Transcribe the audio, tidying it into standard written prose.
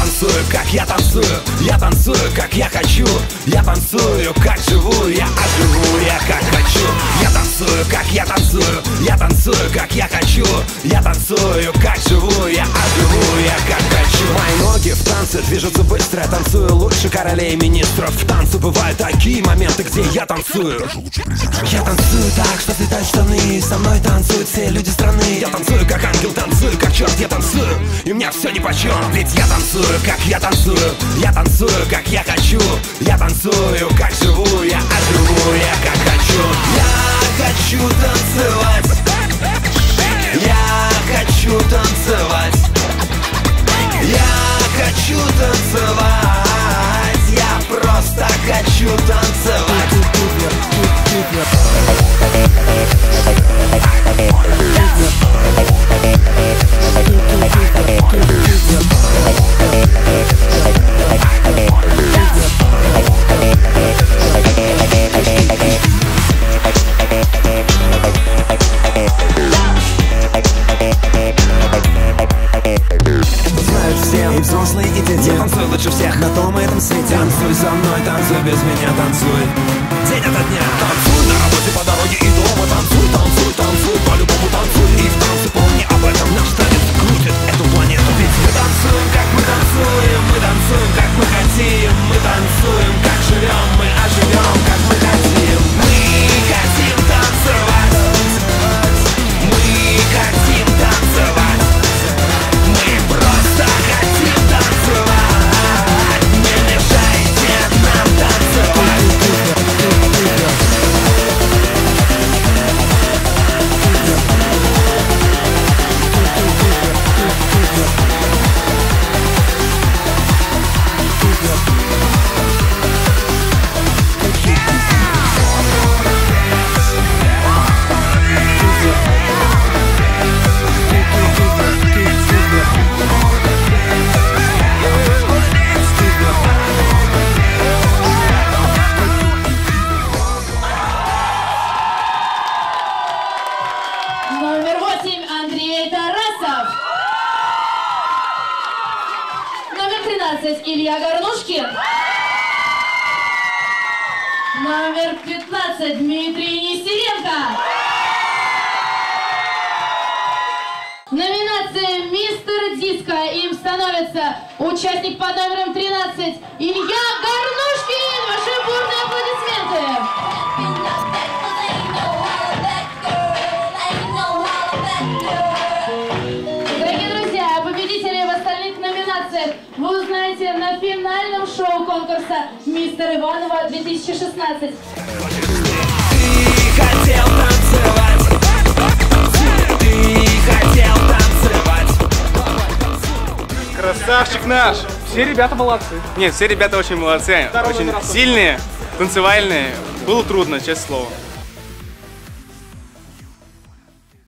танцую, как я танцую. Я танцую, как я хочу. Я танцую, как живу. Я оживу, я как хочу. Я танцую, как я танцую. Я танцую, как я хочу. Я танцую, как живу. Я оживу, я как хочу. Мои ноги в танце движутся быстро. Я танцую лучше королей и министров. В танце бывают такие моменты, где я танцую. Я танцую так, что слетают штаны. Со мной танцуют все люди страны. Я танцую, как ангел, танцую, как черт, я танцую. И мне все нипочем, ведь я танцую, как я танцую. Я танцую, как я хочу. Я танцую, как живу. Я оживу, я как хочу. Я хочу танцевать. Я хочу танцевать. Я хочу танцевать. Я просто хочу танцевать. И взрослые, и дети. Танцуй лучше всех на том и этом свете. Танцуй со мной, танцуй без меня, танцуй день ото дня. Танцуй на работе, по дороге и дома. Танцуй, танцуй, танцуй, по-любому танцуй. И в танце помни об этом. Наш танец крутит эту планету. Ведь мы танцуем, как мы танцуем. Мы танцуем, как мы хотим. Мы танцуем, как живем. Мы оживем, как мы хотим. Мы хотим танцевать. Мы хотим танцевать. Мы просто хотим танцевать. Не мешайте нам танцевать. Номер 8 Андрей Тарасов. Номер 13 Илья Горнушкин. Номер 15 Дмитрий Нестеренко. Номинация «Мистер Диско». Им становится участник под номером 13 Илья Горнушкин. Ваши бурные аплодисменты. Вы узнаете на финальном шоу конкурса «Мистер Иванова 2016». Ты хотел танцевать. Ты хотел танцевать. Красавчик наш! Все ребята молодцы. Нет, все ребята очень молодцы. Здорово, очень здорово. сильные, танцевальные. Было трудно, честное слово.